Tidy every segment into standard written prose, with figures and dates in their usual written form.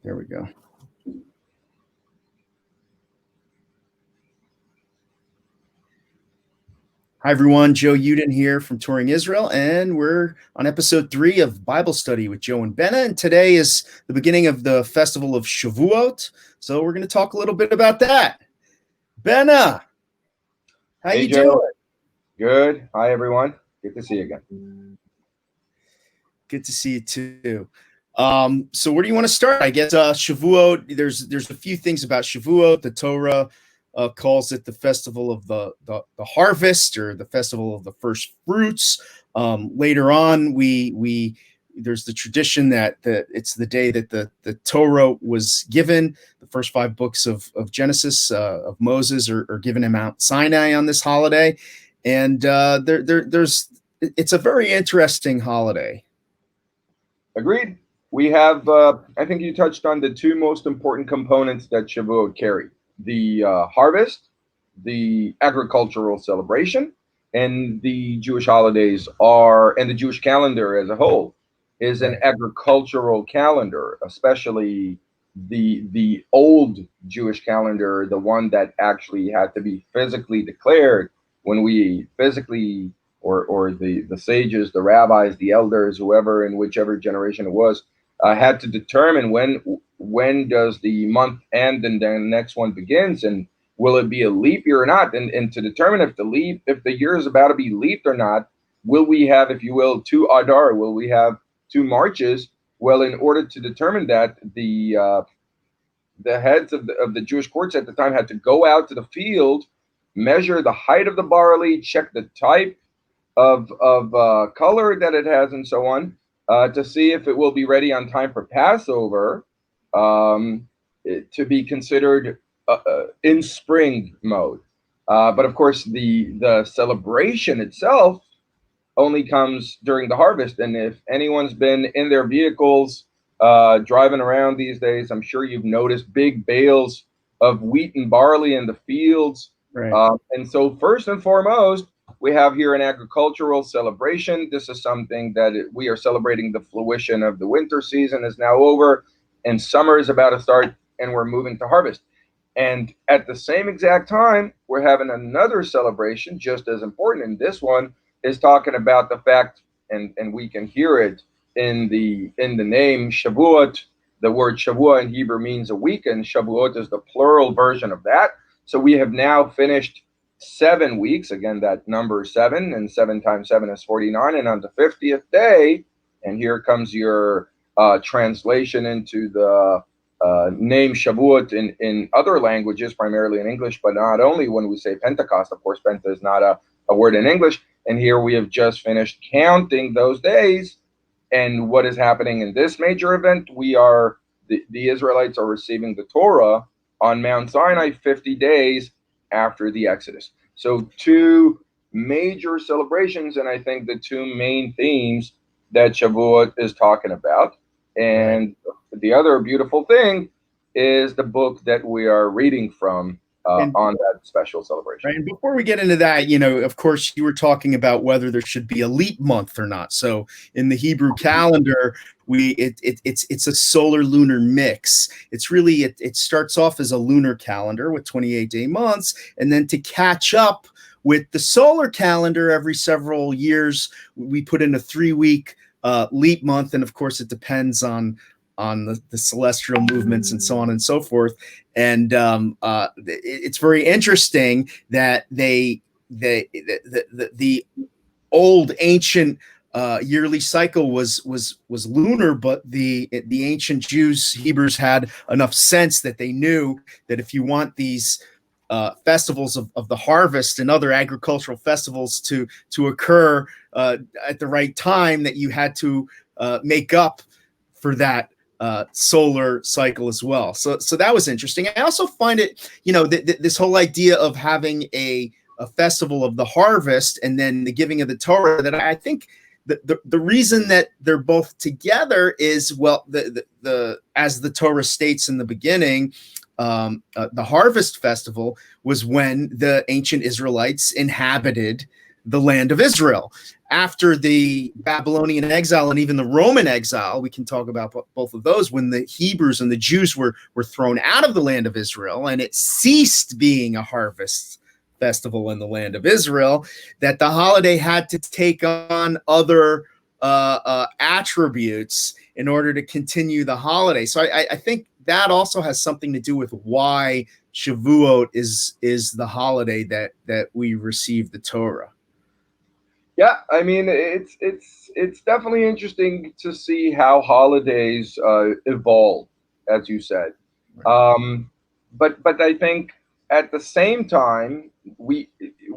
There we go. Hi, everyone. Joe Uden here from Touring Israel, and we're on episode 3 of Bible Study with Joe and Bena. And today is the beginning of the festival of Shavuot, so we're going to talk a little bit about that. Bena, how you Joe. doing? Good. Hi, everyone. Good to see you again. Good to see you too. So where do you want to start? I guess Shavuot. There's a few things about Shavuot. The Torah calls it the festival of the harvest, or the festival of the first fruits. Later on, there's the tradition that it's the day that the Torah was given. The first 5 books of Genesis of Moses are given in Mount Sinai on this holiday, and it's a very interesting holiday. Agreed. We have, I think you touched on the 2 most important components that Shavuot carry: the harvest, the agricultural celebration, and the Jewish holidays and the Jewish calendar as a whole is an agricultural calendar, especially the old Jewish calendar, the one that actually had to be physically declared when we physically, or the sages, the rabbis, the elders, whoever in whichever generation it was, had to determine when does the month end and then the next one begins, and will it be a leap year or not, and to determine if the year is about to be leaped or not, will we have, if you will, 2 Adar, will we have 2 marches? Well, in order to determine that, the heads of the Jewish courts at the time had to go out to the field, measure the height of the barley, check the type of color that it has, and so on, to see if it will be ready on time for Passover, to be considered in spring mode. But of course, the celebration itself only comes during the harvest. And if anyone's been in their vehicles driving around these days, I'm sure you've noticed big bales of wheat and barley in the fields. Right. And so first and foremost, we have here an agricultural celebration. This is something that we are celebrating. The fruition of the winter season is now over, and summer is about to start, and we're moving to harvest. And at the same exact time, we're having another celebration just as important. And this one is talking about the fact, and we can hear it in the name Shavuot. The word Shavuot in Hebrew means a week, and Shavuot is the plural version of that. So we have now finished 7 weeks. Again, that number is 7, and 7 times 7 is 49. And on the 50th day, and here comes your translation into the name Shavuot in other languages, primarily in English, but not only. When we say Pentecost, of course, Penta is not a word in English. And here we have just finished counting those days. And what is happening in this major event? The Israelites are receiving the Torah on Mount Sinai 50 days after the Exodus. So 2 major celebrations, and I think the 2 main themes that Shavuot is talking about. And the other beautiful thing is the book that we are reading from on that special celebration. Right. And before we get into that, of course, you were talking about whether there should be a leap month or not. So in the Hebrew calendar, it's a solar lunar mix. It's really, it starts off as a lunar calendar with 28-day months, and then to catch up with the solar calendar every several years, we put in a 3-week leap month. And of course, it depends on the celestial movements and so on and so forth. And it's very interesting that the old ancient yearly cycle was lunar, but the ancient Jews, Hebrews, had enough sense that they knew that if you want these festivals of the harvest and other agricultural festivals to occur at the right time, that you had to make up for that solar cycle as well. So that was interesting. I also find it, this whole idea of having a festival of the harvest and then the giving of the Torah, that I think the reason that they're both together is, well, the as the Torah states in the beginning, the harvest festival was when the ancient Israelites inhabited the land of Israel. After the Babylonian exile and even the Roman exile, we can talk about both of those, when the Hebrews and the Jews were thrown out of the land of Israel and it ceased being a harvest festival in the land of Israel, that the holiday had to take on other attributes in order to continue the holiday. So I think that also has something to do with why Shavuot is the holiday that we receive the Torah. Yeah, I mean, it's definitely interesting to see how holidays evolve, as you said. But I think at the same time, we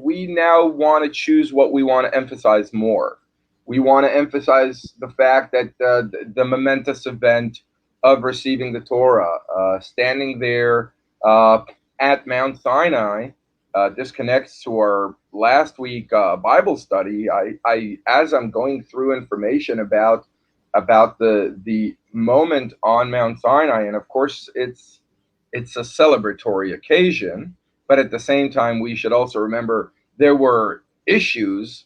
now want to choose what we want to emphasize more. We want to emphasize the fact that the momentous event of receiving the Torah, standing there at Mount Sinai. This connects to our last week Bible study. I as I'm going through information about the moment on Mount Sinai, and of course it's a celebratory occasion, but at the same time we should also remember there were issues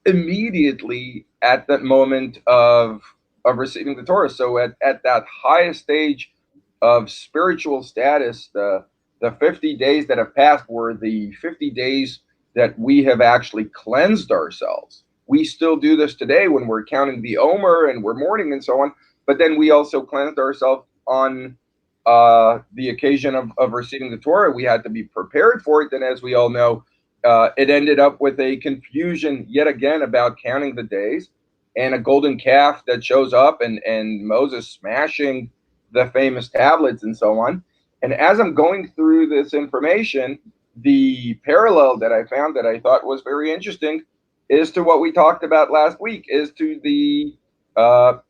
immediately at that moment of receiving the Torah. So at that highest stage of spiritual status, the 50 days that have passed were the 50 days that we have actually cleansed ourselves. We still do this today when we're counting the Omer and we're mourning and so on, but then we also cleansed ourselves on the occasion of receiving the Torah. We had to be prepared for it. And as we all know, it ended up with a confusion yet again about counting the days, and a golden calf that shows up, and Moses smashing the famous tablets and so on. And as I'm going through this information, the parallel that I found that I thought was very interesting is to what we talked about last week, is to the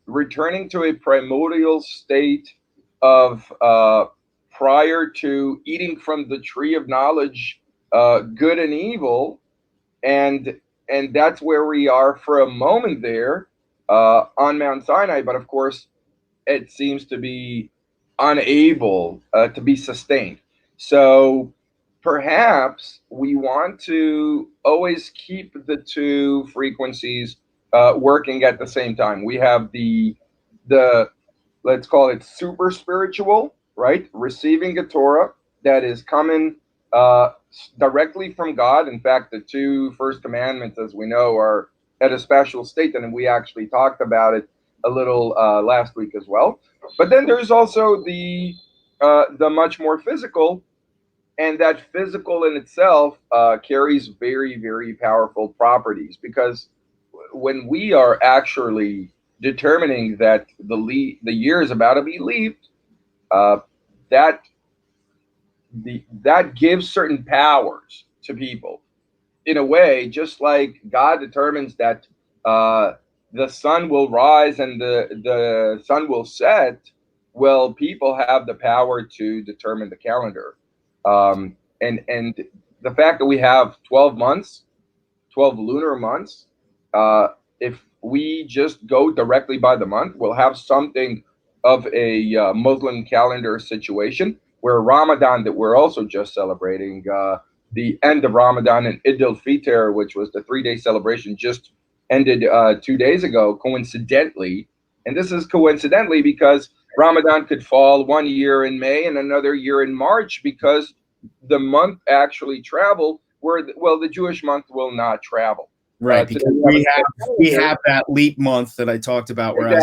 returning to a primordial state of prior to eating from the tree of knowledge, good and evil, and that's where we are for a moment there on Mount Sinai. But of course, it seems to be unable to be sustained. So perhaps we want to always keep the two frequencies working at the same time. We have the let's call it super spiritual, right? Receiving a Torah that is coming directly from God. In fact, the two first commandments, as we know, are at a special state, and we actually talked about it a little last week as well. But then there's also the much more physical, and that physical in itself carries very, very powerful properties, because when we are actually determining that the year is about to be leaped, that gives certain powers to people in a way, just like God determines that the sun will rise and the sun will set. Well, people have the power to determine the calendar, and the fact that we have 12 months, 12 lunar months. If we just go directly by the month, we'll have something of a Muslim calendar situation, where Ramadan, that we're also just celebrating, the end of Ramadan, and Eid al-Fitr, which was the 3-day celebration, just ended 2 days ago, coincidentally. And this is coincidentally because Ramadan could fall one year in May and another year in March, because the month actually traveled where, well, the Jewish month will not travel. Right, because we have that leap month that I talked about, whereas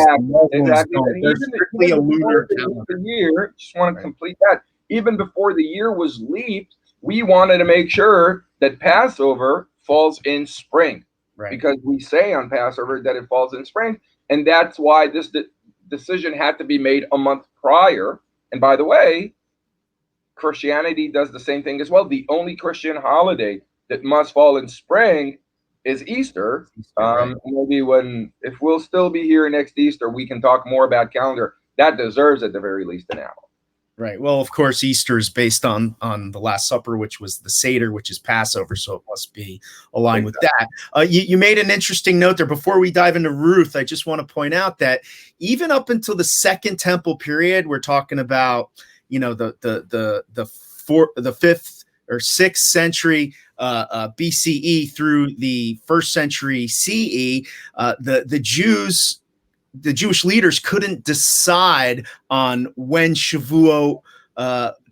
exactly. There's strictly a lunar calendar. The year, just want to complete that. Even before the year was leaped, we wanted to make sure that Passover falls in spring, right? Because we say on Passover that it falls in spring, and that's why this decision had to be made a month prior. And by the way, Christianity does the same thing as well. The only Christian holiday that must fall in spring is Easter. Right. Maybe if we'll still be here next Easter, we can talk more about calendar. That deserves at the very least an hour. Right. Well, of course, Easter is based on the Last Supper, which was the Seder, which is Passover, so it must be aligned with that. You made an interesting note there. Before we dive into Ruth, I just want to point out that even up until the Second Temple period, we're talking about, the 5th or 6th century, BCE through the first century CE, the Jews, the Jewish leaders couldn't decide on when Shavuot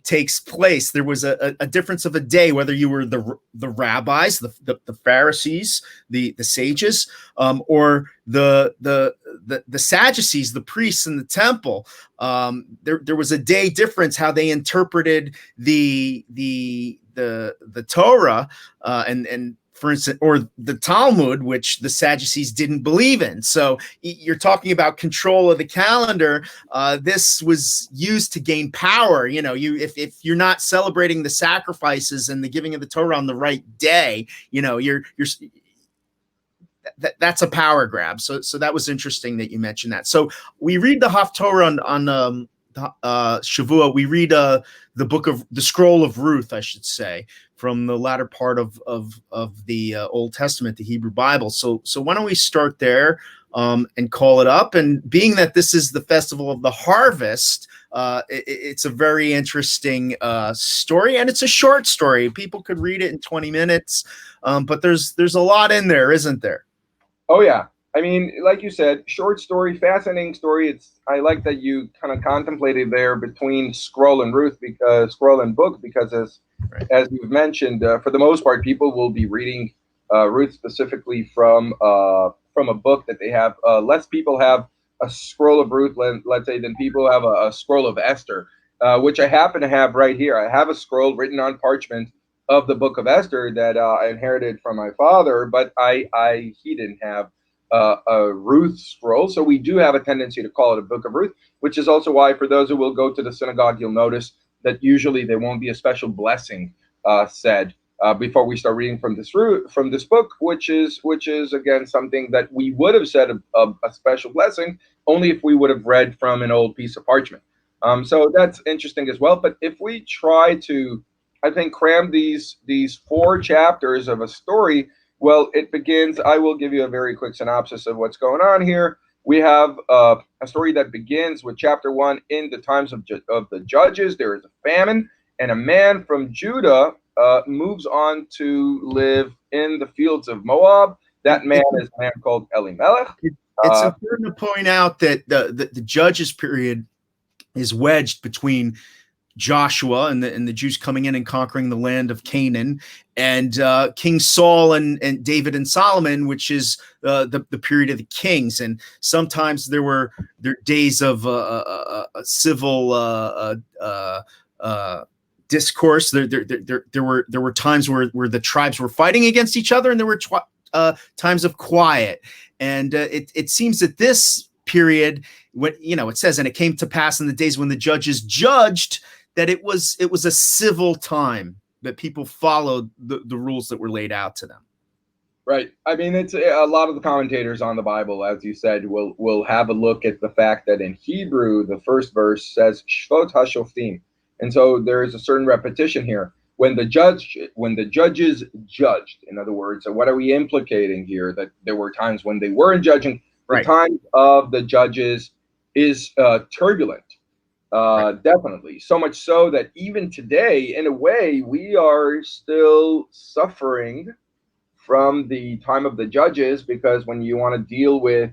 takes place. There was a difference of a day, whether you were the rabbis, the Pharisees, the sages, or the Sadducees, the priests in the temple. There was a day difference how they interpreted the Torah, and for instance, or the Talmud, which the Sadducees didn't believe in. So you're talking about control of the calendar. This was used to gain power. You know, if you're not celebrating the sacrifices and the giving of the Torah on the right day, you know, that's a power grab. So that was interesting that you mentioned that. So we read the Haftorah on Shavuot. We read the scroll of Ruth, I should say, from the latter part of the Old Testament, the Hebrew Bible. So why don't we start there and call it up? And being that this is the festival of the harvest, it's a very interesting story, and it's a short story. People could read it in 20 minutes, but there's a lot in there, isn't there? Oh yeah. I mean, like you said, short story, fascinating story. I like that you kind of contemplated there between scroll and Ruth, because scroll and book, because as you've mentioned, for the most part, people will be reading Ruth specifically from a book that they have. Less people have a scroll of Ruth, let's say, than people have a scroll of Esther, which I happen to have right here. I have a scroll written on parchment of the Book of Esther that I inherited from my father, but he didn't have a Ruth scroll, so we do have a tendency to call it a Book of Ruth, which is also why, for those who will go to the synagogue, you'll notice that usually there won't be a special blessing said before we start reading from this book, which is again something that we would have said a special blessing only if we would have read from an old piece of parchment. So that's interesting as well. But if we try to, I think, cram these 4 chapters of a story, well, it begins. I will give you a very quick synopsis of what's going on here. We have a story that begins with chapter 1. In the times of the judges, there is a famine, and a man from Judah moves on to live in the fields of Moab. That man is a man called Elimelech. It's important to point out that the judges period is wedged between Joshua and the Jews coming in and conquering the land of Canaan, and King Saul and David and Solomon, which is the period of the kings. And sometimes there were days of civil discourse. There were times where the tribes were fighting against each other, and there were times of quiet. And it seems that this period, when it says, and it came to pass in the days when the judges judged, that it was a civil time, that people followed the rules that were laid out to them. Right. I mean, it's a lot of the commentators on the Bible, as you said, will have a look at the fact that in Hebrew, the first verse says Shvot HaShoftim. And so there is a certain repetition here. When the judges judged, in other words, what are we implicating here? That there were times when they weren't judging. The Right. time of the judges is turbulent. Definitely. So much so that even today, in a way, we are still suffering from the time of the judges, because when you want to deal with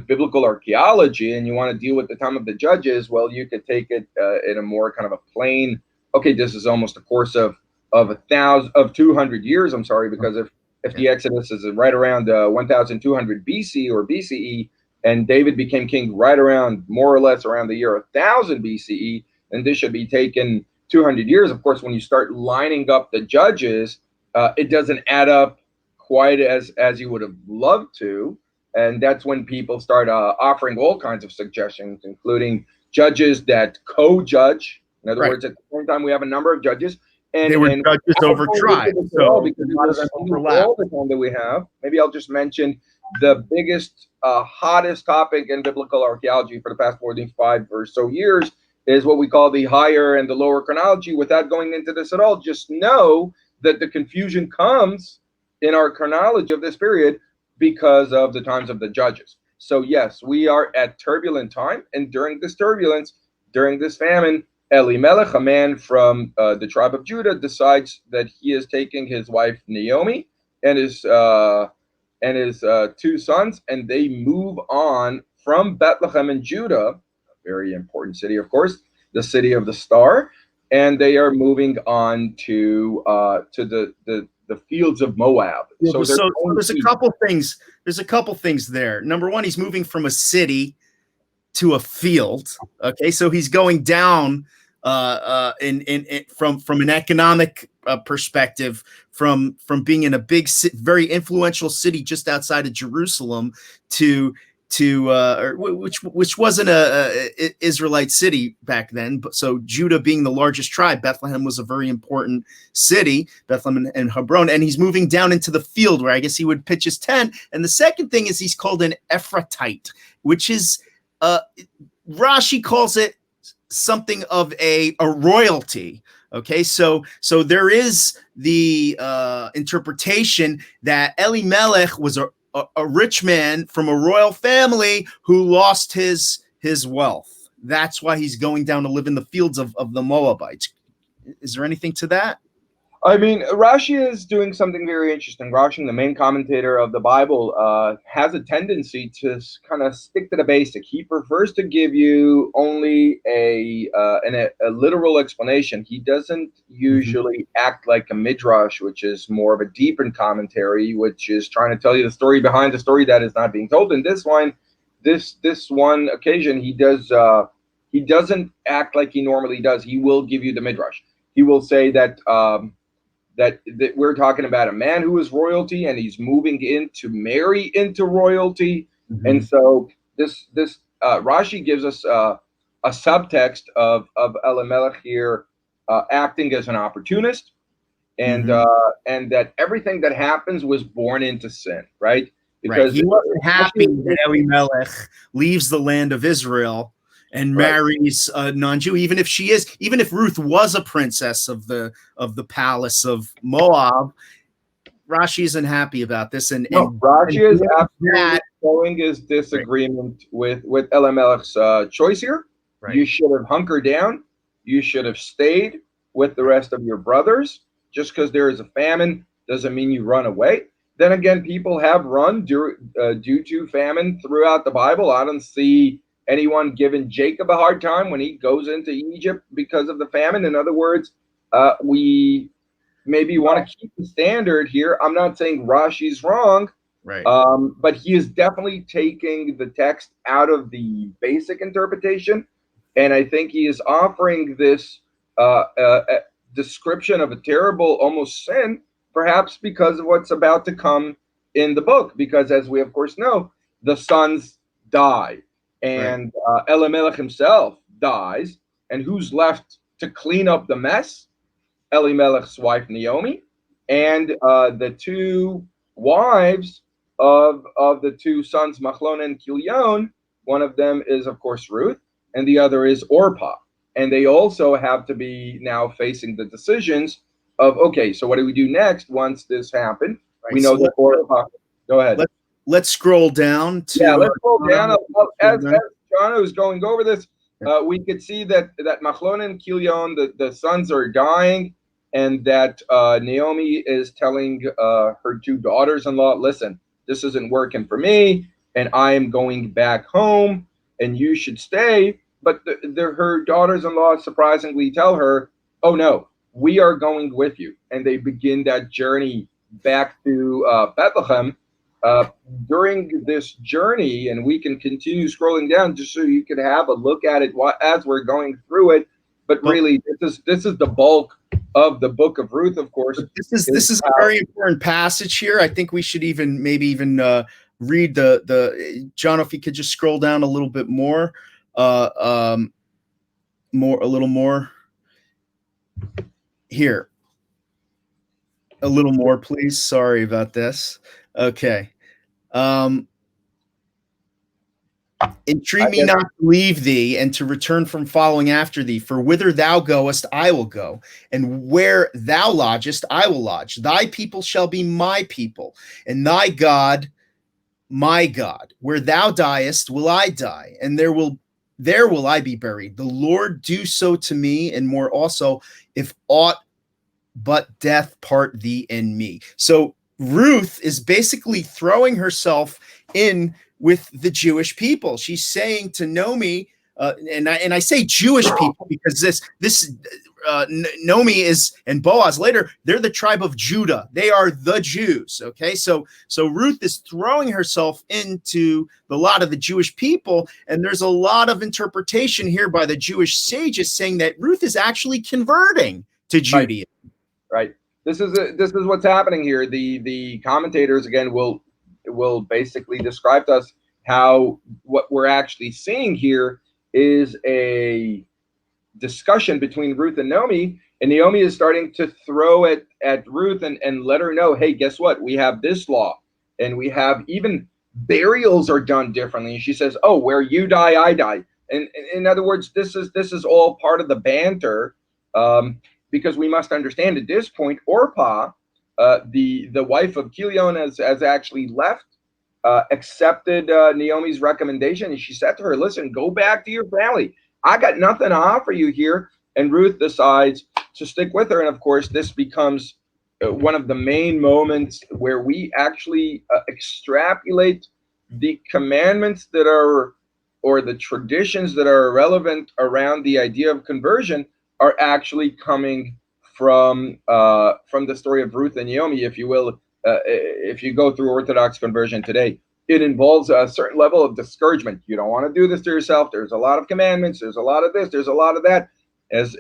biblical archaeology and you want to deal with the time of the judges, well, you could take it in a more kind of a plain, okay, this is almost a course of 200 years. I'm sorry, because if the Exodus is right around 1200 BC or BCE, and David became king right around, more or less, around the year 1000 BCE, and this should be taken 200 years. Of course, when you start lining up the judges, it doesn't add up quite as you would have loved to. And that's when people start offering all kinds of suggestions, including judges that co-judge. In other words, at the same time, we have a number of judges. And they were judges over tribes. So because it was all the time that we have, maybe I'll just mention the biggest, hottest topic in biblical archaeology for the past more than 5 or so years is what we call the higher and the lower chronology. Without going into this at all, just know that the confusion comes in our chronology of this period because of the times of the judges. So yes, we are at turbulent time, and during this turbulence, during this famine, Elimelech, a man from the tribe of Judah, decides that he is taking his wife Naomi and his two sons, and they move on from Bethlehem in Judah, a very important city, of course, the city of the star, and they are moving on to the fields of Moab. So there's a couple things. There's a couple things there. Number one, he's moving from a city to a field. Okay, so he's going down from an economic perspective, from being in a big, very influential city just outside of Jerusalem to which wasn't a Israelite city back then. But so Judah being the largest tribe, Bethlehem was a very important city, Bethlehem and Hebron, and he's moving down into the field where I guess he would pitch his tent. And the second thing is he's called an Ephratite, which is Rashi calls it something of a royalty. Okay, so there is the interpretation that Elimelech was a rich man from a royal family who lost his wealth. That's why he's going down to live in the fields of the Moabites. Is there anything to that? I mean, Rashi is doing something very interesting. Rashi, the main commentator of the Bible, has a tendency to kind of stick to the basic. He prefers to give you only a literal explanation. He doesn't usually act like a midrash, which is more of a deepened commentary, which is trying to tell you the story behind the story that is not being told. In this one occasion, he doesn't act like he normally does. He will give you the midrash. He will say that that we're talking about a man who is royalty and he's moving in to marry into royalty. And so this Rashi gives us a subtext of Elimelech here acting as an opportunist, and that everything that happens was born into sin, right? Because he wasn't happy that Elimelech leaves the land of Israel and marries a non-Jew, even if Ruth was a princess of the palace of Moab. Rashi isn't happy about this, and Rashi is absolutely showing his disagreement with Elimelech's choice here. Right. You should have hunkered down. You should have stayed with the rest of your brothers. Just because there is a famine doesn't mean you run away. Then again, people have run due to famine throughout the Bible. I don't see anyone giving Jacob a hard time when he goes into Egypt because of the famine. In other words, we maybe want to keep the standard here. I'm not saying Rashi's wrong, right? But he is definitely taking the text out of the basic interpretation, and I think he is offering this description of a terrible, almost sin, perhaps because of what's about to come in the book. Because as we of course know, the sons die. And Elimelech himself dies, and who's left to clean up the mess? Elimelech's wife Naomi, and the two wives of the two sons Machlon and Kilion. One of them is of course Ruth, and the other is Orpah, and they also have to be now facing the decisions of, okay, so what do we do next once this happened? We know that Orpah. Go ahead. Let's scroll down to let's scroll down. As John was going over this, we could see that Machlon and Kilion, the sons are dying, and that Naomi is telling her two daughters-in-law, listen, this isn't working for me, and I am going back home, and you should stay. But her daughters-in-law surprisingly tell her, oh no, we are going with you. And they begin that journey back to Bethlehem. During this journey, and we can continue scrolling down just so you can have a look at it as we're going through it. But really, this is the bulk of the Book of Ruth, of course. This is a very important passage here. I think we should maybe even read the John, if you could just scroll down a little bit more, a little more here. A little more, please. Sorry about this. Okay. Entreat me not to leave thee and to return from following after thee, for whither thou goest, I will go, and where thou lodgest, I will lodge. Thy people shall be my people, and thy God, my God. Where thou diest, will I die, and there will there will I be buried. The Lord do so to me, and more also, if aught but death part thee and me. So Ruth is basically throwing herself in with the Jewish people. She's saying to Naomi, and I say Jewish people because this Naomi is, and Boaz later, they're the tribe of Judah. They are the Jews. Okay, so Ruth is throwing herself into the lot of the Jewish people, and there's a lot of interpretation here by the Jewish sages saying that Ruth is actually converting to Judaism. Right. This is what's happening here. The commentators again will basically describe to us how what we're actually seeing here is a discussion between Ruth and Naomi is starting to throw it at Ruth and let her know, hey, guess what? We have this law, and we have even burials are done differently. And she says, oh, where you die, I die. And in other words, this is all part of the banter. Because we must understand at this point, Orpah, the wife of Chilion, has actually left, accepted Naomi's recommendation, and she said to her, listen, go back to your family. I got nothing to offer you here. And Ruth decides to stick with her. And of course, this becomes one of the main moments where we actually extrapolate the commandments that are, or the traditions that are relevant around the idea of conversion, are actually coming from the story of Ruth and Naomi, if you will. If you go through Orthodox conversion today, it involves a certain level of discouragement. You don't want to do this to yourself. There's a lot of commandments. There's a lot of this. There's a lot of that. As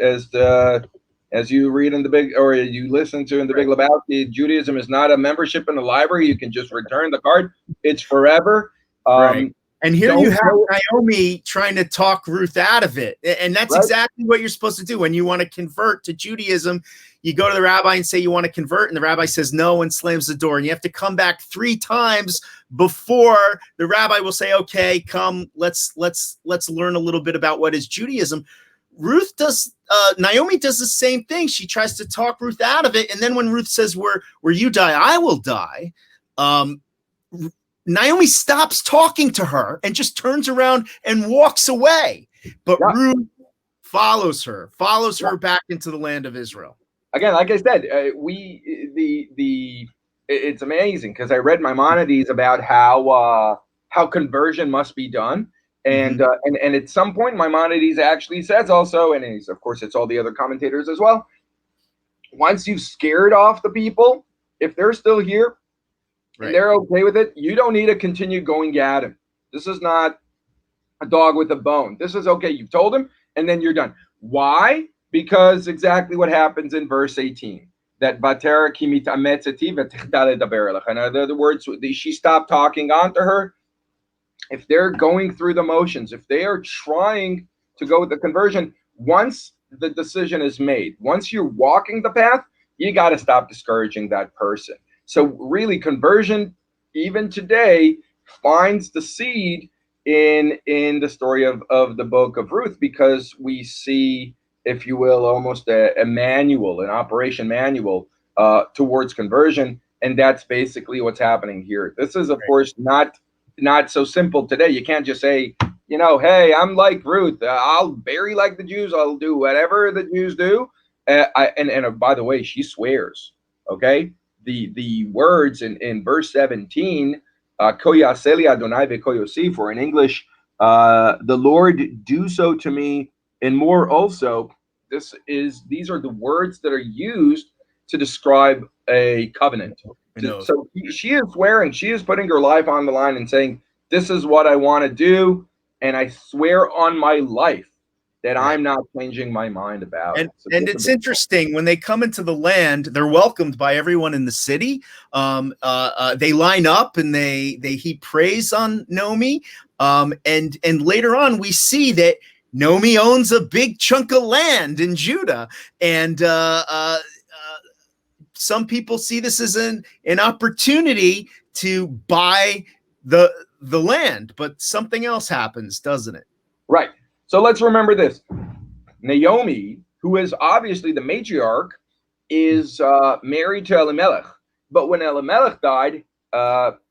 you read in the big, or you listen to in the Big Lebowski, Judaism is not a membership in the library. You can just return the card. It's forever. Right. And here you have Naomi trying to talk Ruth out of it. And that's exactly what you're supposed to do. When you want to convert to Judaism, you go to the rabbi and say you want to convert, and the rabbi says no and slams the door. And you have to come back 3 times before the rabbi will say, okay, come, let's learn a little bit about what is Judaism. Naomi does the same thing. She tries to talk Ruth out of it. And then when Ruth says, where you die, I will die, Naomi stops talking to her and just turns around and walks away. But Ruth follows her back into the land of Israel. Again, like I said, it's amazing because I read Maimonides about how conversion must be done. And and at some point, Maimonides actually says also, and of course, it's all the other commentators as well, once you've scared off the people, if they're still here, and they're okay with it, you don't need to continue going at him. This is not a dog with a bone. This is okay. You've told him, and then you're done. Why? Because exactly what happens in verse 18. That in other words, she stopped talking on to her. If they're going through the motions, if they are trying to go with the conversion, once the decision is made, once you're walking the path, you got to stop discouraging that person. So really, conversion, even today, finds the seed in the story of the Book of Ruth, because we see, if you will, almost a manual, an operation manual towards conversion, and that's basically what's happening here. This is, of course, not so simple today. You can't just say, hey, I'm like Ruth. I'll bury like the Jews. I'll do whatever the Jews do. And by the way, she swears. Okay. The words in verse 17, Koyaseli Adonai ve'koyosif, or in English, the Lord do so to me and more also. These are the words that are used to describe a covenant. So she is swearing, she is putting her life on the line and saying, this is what I want to do, and I swear on my life that I'm not changing my mind about it. So and it's interesting, when they come into the land, they're welcomed by everyone in the city. They line up and they heap praise on Naomi. And later on, we see that Naomi owns a big chunk of land in Judah. And some people see this as an opportunity to buy the land, but something else happens, doesn't it? Right. So let's remember this. Naomi, who is obviously the matriarch, is married to Elimelech. But when Elimelech died,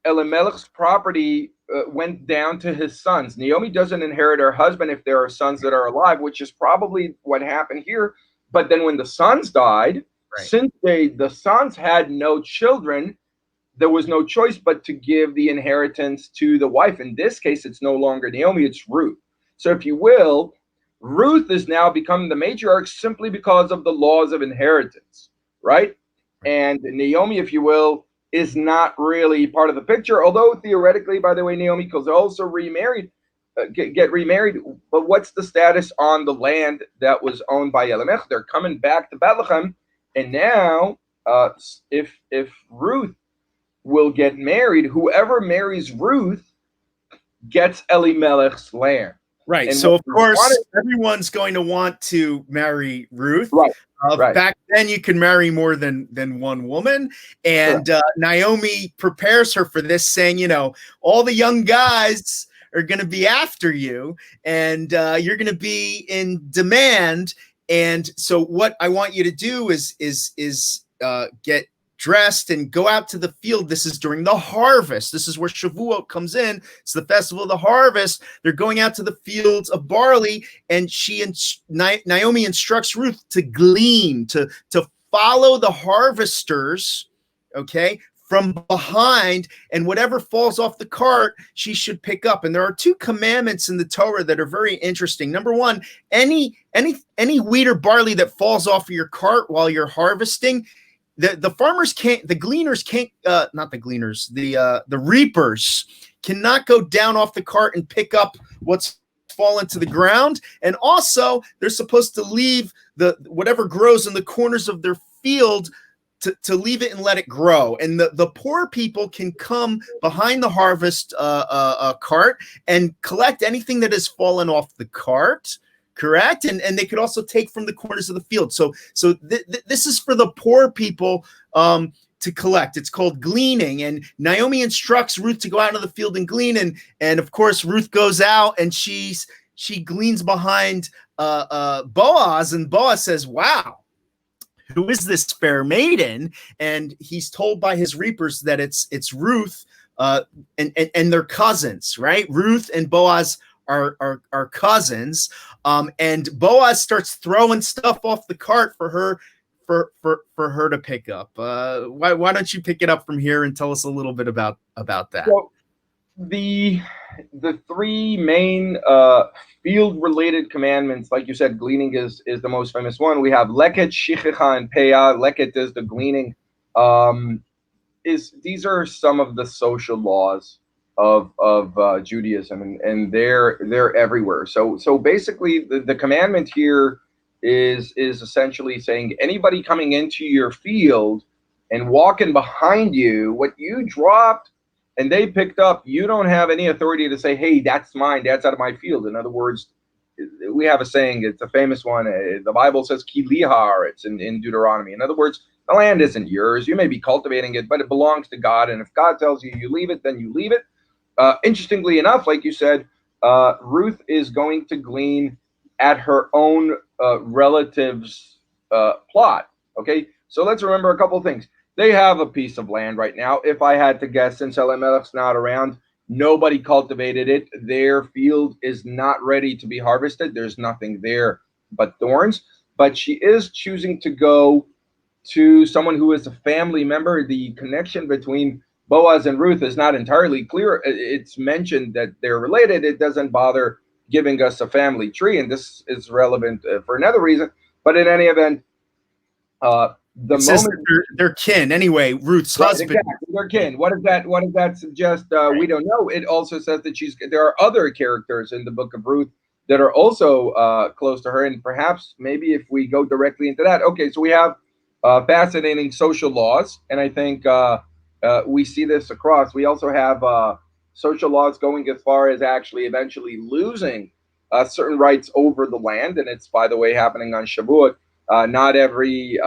Elimelech's property went down to his sons. Naomi doesn't inherit her husband if there are sons that are alive, which is probably what happened here. But then when the sons died, Right. since the sons had no children, there was no choice but to give the inheritance to the wife. In this case, it's no longer Naomi, it's Ruth. So if you will, Ruth is now becoming the matriarch simply because of the laws of inheritance, right? And Naomi, if you will, is not really part of the picture, although theoretically, by the way, Naomi could also remarried, get remarried. But what's the status on the land that was owned by Elimelech? They're coming back to Bethlehem, and now, if Ruth will get married, whoever marries Ruth gets Elimelech's land. Right. And so, of course, everyone's going to want to marry Ruth. Right. Right. Back then, you could marry more than one woman. And Naomi prepares her for this, saying, you know, all the young guys are going to be after you, and you're going to be in demand. And so what I want you to do is get dressed and go out to the field. This is during the harvest. This is where Shavuot comes in. It's the festival of the harvest. They're going out to the fields of barley, and Naomi instructs Ruth to glean, to follow the harvesters, okay, from behind, and whatever falls off the cart, she should pick up. And there are two commandments in the Torah that are very interesting. Number one, any wheat or barley that falls off of your cart while you're harvesting, the farmers can't, the gleaners can't, not the gleaners, the reapers cannot go down off the cart and pick up what's fallen to the ground. And also, they're supposed to leave the whatever grows in the corners of their field to leave it and let it grow. And the poor people can come behind the harvest cart and collect anything that has fallen off the cart. Correct. And they could also take from the corners of the field. So this is for the poor people to collect. It's called gleaning. And Naomi instructs Ruth to go out into the field and glean. And of course, Ruth goes out and she gleans behind Boaz. And Boaz says, wow, who is this fair maiden? And he's told by his reapers that it's Ruth and their cousins, right? Ruth and Boaz are cousins, and Boaz starts throwing stuff off the cart for her to pick up. Why don't you pick it up from here and tell us a little bit about that? So the three main field related commandments, like you said, gleaning is the most famous one. We have leket, shichicha, and peah. Leket is the gleaning. These are some of the social laws of Judaism, and they're everywhere. So basically, the commandment here is essentially saying anybody coming into your field and walking behind you, what you dropped and they picked up, you don't have any authority to say, hey, that's mine, that's out of my field. In other words, we have a saying, it's a famous one. The Bible says ki lihar, it's in Deuteronomy. In other words, the land isn't yours. You may be cultivating it, but it belongs to God. And if God tells you leave it, then you leave it. Interestingly enough, like you said, Ruth is going to glean at her own relative's plot. Okay, so let's remember a couple of things. They have a piece of land right now. If I had to guess, since Elimelech's not around, nobody cultivated it. Their field is not ready to be harvested. There's nothing there but thorns. But she is choosing to go to someone who is a family member. The connection between Boaz and Ruth is not entirely clear. It's mentioned that they're related. It doesn't bother giving us a family tree, and this is relevant for another reason. But in any event, the it moment they're kin anyway. Ruth's husband, exactly, they're kin. What does that suggest? We don't know. It also says that there are other characters in the Book of Ruth that are also close to her, and perhaps maybe if we go directly into that. Okay, so we have fascinating social laws, and I think we see this across. We also have social laws going as far as actually eventually losing certain rights over the land, and it's, by the way, happening on Shavuot. Not every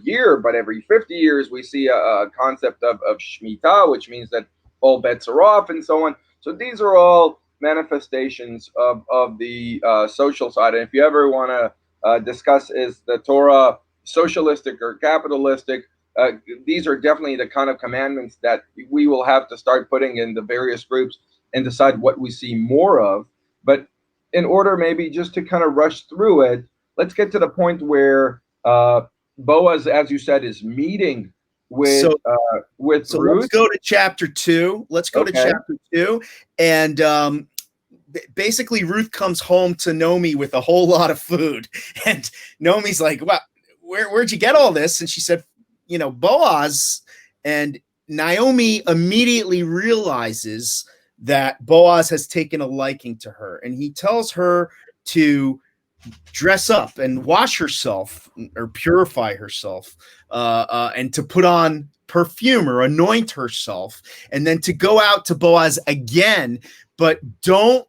year, but every 50 years, we see a concept of Shemitah, which means that all bets are off and so on. So these are all manifestations of the social side. And if you ever want to discuss, is the Torah socialistic or capitalistic, these are definitely the kind of commandments that we will have to start putting in the various groups and decide what we see more of. But in order maybe just to kind of rush through it, let's get to the point where Boaz, as you said, is meeting with So so let's Ruth. go to chapter 2. Let's go to Okay. chapter 2. And basically Ruth comes home to Naomi with a whole lot of food. And Naomi's like, "Well, where'd you get all this?" And she said, Boaz. And Naomi immediately realizes that Boaz has taken a liking to her. And he tells her to dress up and wash herself or purify herself, and to put on perfume or anoint herself, and then to go out to Boaz again. But don't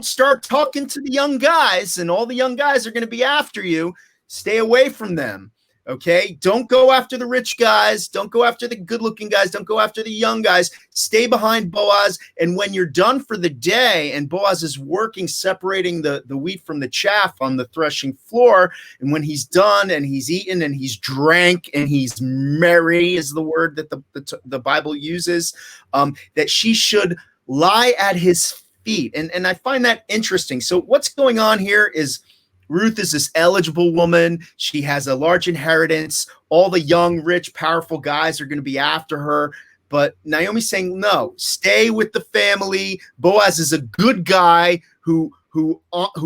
start talking to the young guys, and all the young guys are going to be after you. Stay away from them. Okay, don't go after the rich guys. Don't go after the good-looking guys. Don't go after the young guys. Stay behind Boaz. And when you're done for the day, and Boaz is working, separating the wheat from the chaff on the threshing floor, and when he's done and he's eaten and he's drank and he's merry, is the word that the Bible uses, that she should lie at his feet. And I find that interesting. So what's going on here is Ruth is this eligible woman. She has a large inheritance. All the young, rich, powerful guys are going to be after her. But Naomi's saying, no, stay with the family. Boaz is a good guy who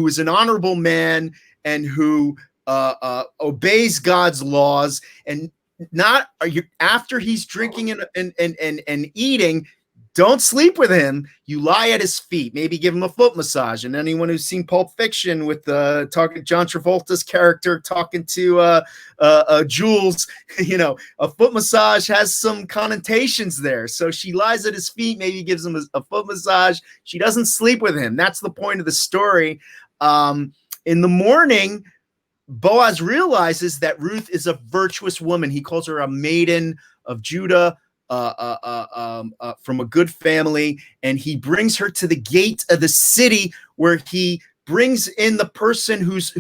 is an honorable man and who obeys God's laws. And not after he's drinking and eating, don't sleep with him. You lie at his feet. Maybe give him a foot massage. And anyone who's seen Pulp Fiction with talking John Travolta's character talking to Jules, a foot massage has some connotations there. So she lies at his feet, maybe gives him a foot massage. She doesn't sleep with him. That's the point of the story. In the morning, Boaz realizes that Ruth is a virtuous woman. He calls her a maiden of Judah, from a good family, and he brings her to the gate of the city, where he brings in the person who's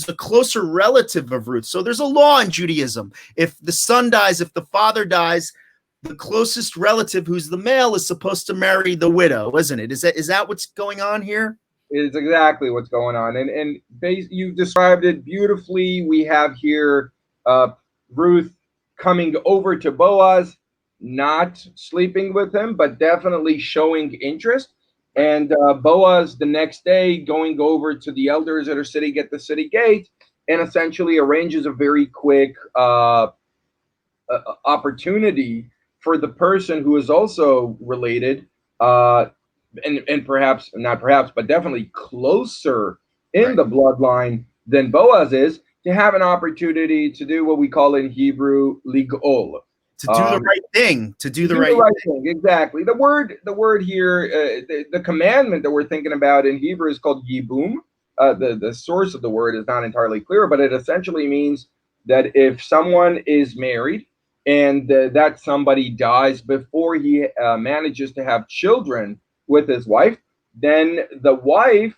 a closer relative of Ruth. So there's a law in Judaism: if the son dies, if the father dies, the closest relative, who's the male, is supposed to marry the widow, isn't it? Is that what's going on here? It is exactly what's going on, and you've described it beautifully. We have here Ruth coming over to Boaz, not sleeping with him, but definitely showing interest. And Boaz the next day going over to the elders at her city at the city gate, and essentially arranges a very quick opportunity for the person who is also related, and perhaps not perhaps, but definitely closer in the bloodline than Boaz is, to have an opportunity to do what we call in Hebrew ligol. To do the right thing, to do the right thing. Exactly. The word here, the commandment that we're thinking about in Hebrew is called yibum. The source of the word is not entirely clear, but it essentially means that if someone is married and that somebody dies before he manages to have children with his wife, then the wife,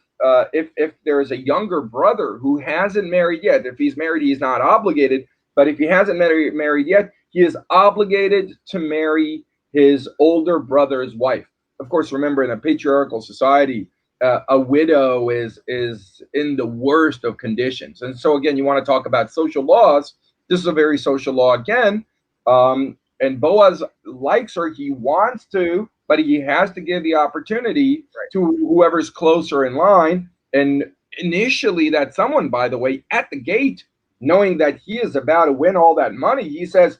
if there is a younger brother who hasn't married yet, if he's married, he's not obligated, but if he hasn't married yet, he is obligated to marry his older brother's wife. Of course, remember, in a patriarchal society, a widow is in the worst of conditions. And so, again, you want to talk about social laws. This is a very social law again. And Boaz likes her. He wants to, but he has to give the opportunity to whoever's closer in line. And initially, that someone, by the way, at the gate, knowing that he is about to win all that money, he says,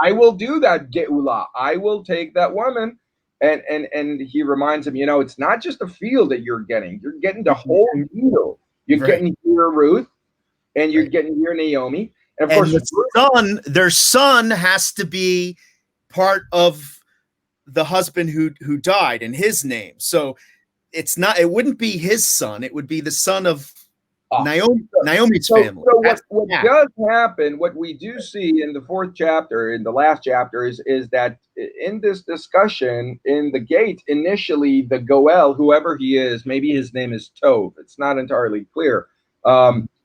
I will do that, Geula. I will take that woman. And he reminds him, it's not just a field that you're getting. You're getting the whole field. You're getting here Ruth, and you're getting here Naomi. And of course, their son has to be part of the husband who died in his name. So it wouldn't be his son. It would be the son of Naomi's family. So what does happen, what we do see in the fourth chapter, in the last chapter, is that in this discussion in the gate, initially the Goel, whoever he is, maybe his name is Tov, it's not entirely clear,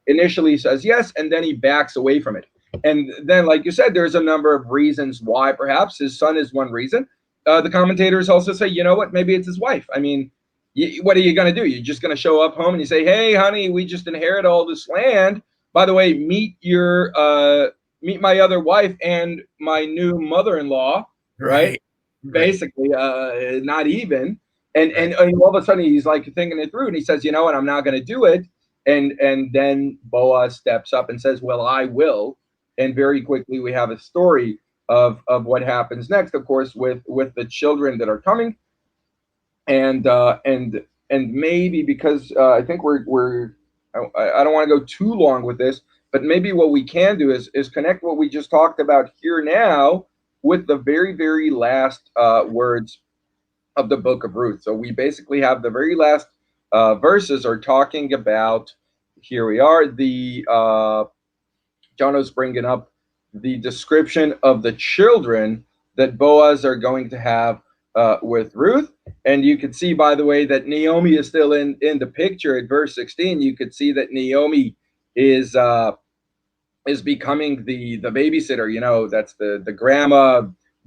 initially says yes, and then he backs away from it. And then, like you said, there's a number of reasons why. Perhaps his son is one reason. the commentators also say, you know what, maybe it's his wife. I mean, what are you going to do? You're just going to show up home and you say, hey, honey, we just inherit all this land. By the way, meet my other wife and my new mother-in-law, right? Right. Right. Basically, not even. And, Right. and all of a sudden he's like thinking it through and he says, you know what, I'm not going to do it. And then Boaz steps up and says, well, I will. And very quickly we have a story of what happens next, of course, with the children that are coming. And maybe because I think I don't want to go too long with this, but maybe what we can do is connect what we just talked about here now with the very, very last words of the Book of Ruth. So we basically have the very last verses are talking about, here we are, the Jono's bringing up the description of the children that Boaz are going to have with Ruth. And you can see, by the way, that Naomi is still in the picture at verse 16. You could see that Naomi is becoming the babysitter. You know, that's the grandma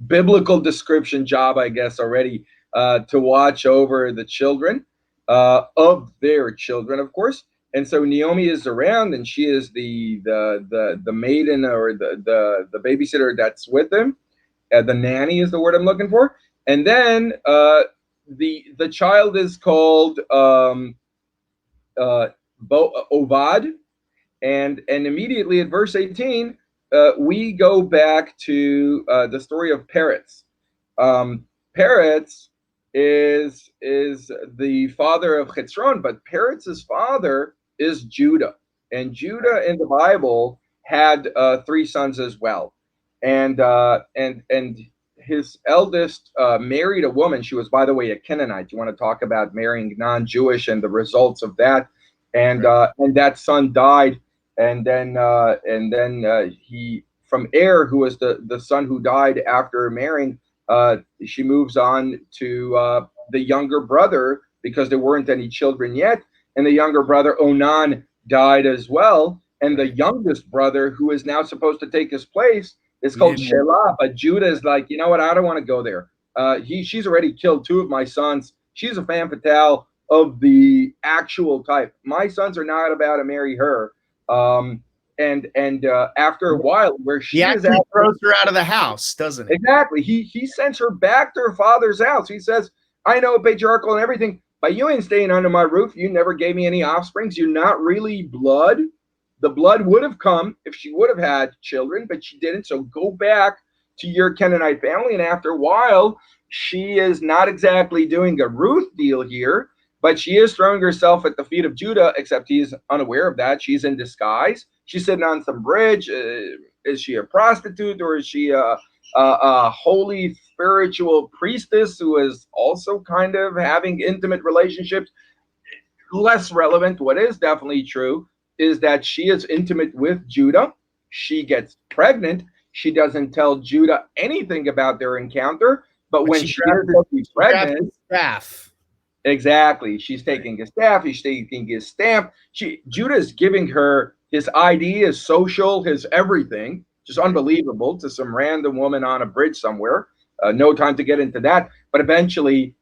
biblical description job, I guess, already, to watch over the children of their children, of course. And so Naomi is around, and she is the maiden or the babysitter that's with them. The nanny is the word I'm looking for. And then the child is called Ovad, and immediately at verse 18, we go back to the story of Peretz. Peretz is the father of Chetzron, but Peretz's father is Judah, and Judah in the Bible had three sons as well, and his eldest married a woman. She was, by the way, a Canaanite. You want to talk about marrying non-Jewish and the results of that? And and that son died, and then he, from Er, who was the son who died after marrying, she moves on to the younger brother because there weren't any children yet, and the younger brother Onan died as well, and the youngest brother, who is now supposed to take his place, is called Shelah. But Judah is like, you know what, I don't want to go there. She's already killed two of my sons. She's a femme fatale of the actual type. My sons are not about to marry her. And after a while, where she is actually throws her out of the house, doesn't he? Exactly. He sends her back to her father's house. He says, I know patriarchal and everything, but you ain't staying under my roof. You never gave me any offsprings. You're not really blood. The blood would have come if she would have had children, but she didn't. So go back to your Canaanite family. And after a while, she is not exactly doing a Ruth deal here, but she is throwing herself at the feet of Judah, except he's unaware of that. She's in disguise. She's sitting on some bridge. Is she a prostitute, or is she a holy spiritual priestess who is also kind of having intimate relationships? Less relevant. What is definitely true is that she is intimate with Judah. She gets pregnant. She doesn't tell Judah anything about their encounter, but when she is pregnant, staff. Exactly. She's taking his staff. He's taking his stamp. Judah is giving her his ID, his social, his everything. Just unbelievable to some random woman on a bridge somewhere. No time to get into that. But eventually,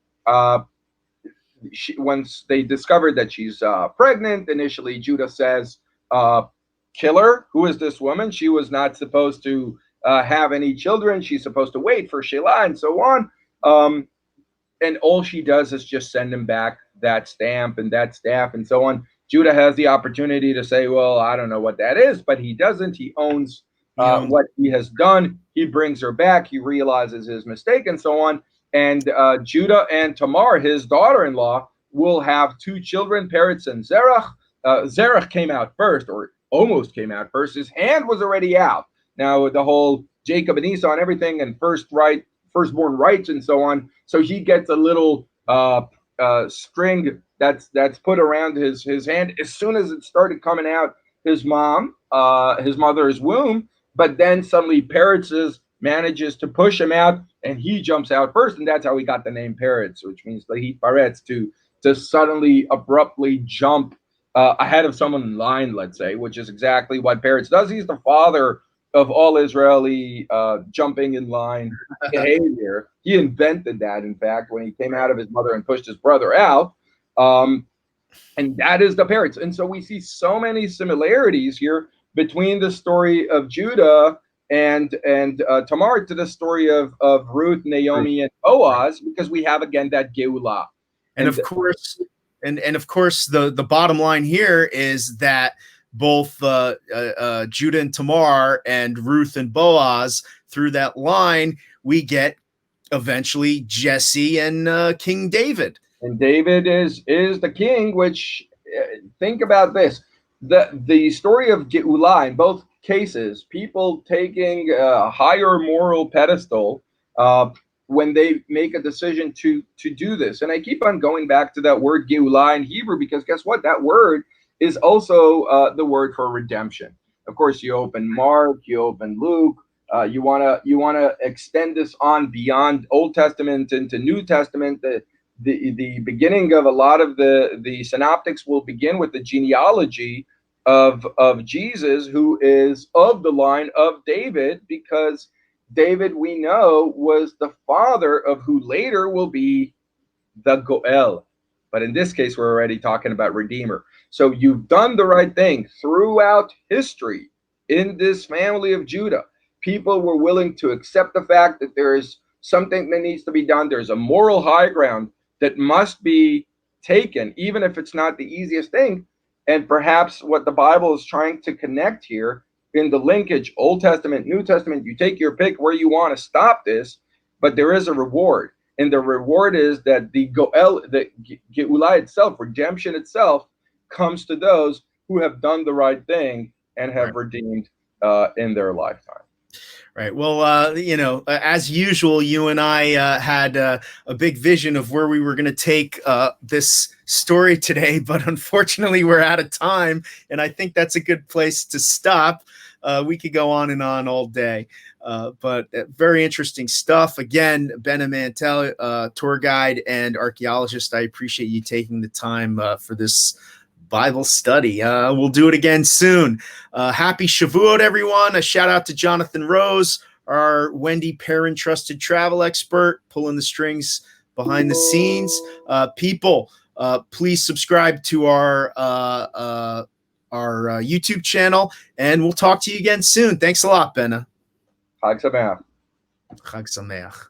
once they discovered that she's pregnant, initially Judah says, kill her. Who is this woman? She was not supposed to have any children. She's supposed to wait for Shelah and so on. And all she does is just send him back that stamp and that staff and so on. Judah has the opportunity to say, well, I don't know what that is, but he doesn't. He owns what he has done. He brings her back. He realizes his mistake and so on. And Judah and Tamar, his daughter-in-law, will have two children, Peretz and Zerach. Zerach came out first, or almost came out first. His hand was already out. Now, with the whole Jacob and Esau and everything, and firstborn rights and so on. So he gets a little string that's put around his hand as soon as it started coming out his mother's womb. But then suddenly Peretz manages to push him out, and he jumps out first, and that's how he got the name Peretz, which means Lahit Paretz, to suddenly abruptly jump ahead of someone in line, let's say, which is exactly what Peretz does. He's the father of all Israeli jumping in line behavior. He invented that, in fact, when he came out of his mother and pushed his brother out. And that is the parents. And so we see so many similarities here between the story of Judah and Tamar to the story of Ruth, Naomi, and Boaz, because we have again that Geulah. And of course, the bottom line here is that both Judah and Tamar and Ruth and Boaz, through that line, we get eventually Jesse and King David. And David is the king, which think about this. The story of Geulah, in both cases, people taking a higher moral pedestal when they make a decision to do this. And I keep on going back to that word Geulah in Hebrew, because guess what? That word is also the word for redemption. Of course, you open Mark, you open Luke. You wanna extend this on beyond Old Testament into New Testament. The beginning of a lot of the synoptics will begin with the genealogy of Jesus, who is of the line of David, because David, we know, was the father of who later will be the Goel. But in this case, we're already talking about Redeemer. So you've done the right thing throughout history in this family of Judah. People were willing to accept the fact that there is something that needs to be done. There's a moral high ground that must be taken, even if it's not the easiest thing. And perhaps what the Bible is trying to connect here in the linkage, Old Testament, New Testament, you take your pick where you want to stop this, but there is a reward. And the reward is that the Geulah itself, redemption itself, comes to those who have done the right thing and have redeemed in their lifetime. Right. Well, as usual, you and I had a big vision of where we were going to take this story today, but unfortunately, we're out of time, and I think that's a good place to stop. We could go on and on all day, but very interesting stuff. Again, Bena Mantel, tour guide and archaeologist, I appreciate you taking the time for this Bible study. We'll do it again soon. Happy Shavuot, everyone. A shout out to Jonathan Rose, our Wendy Perrin trusted travel expert, pulling the strings behind the scenes. People, please subscribe to our YouTube channel, and we'll talk to you again soon. Thanks a lot, Bena. Chag Sameach. Chag Sameach.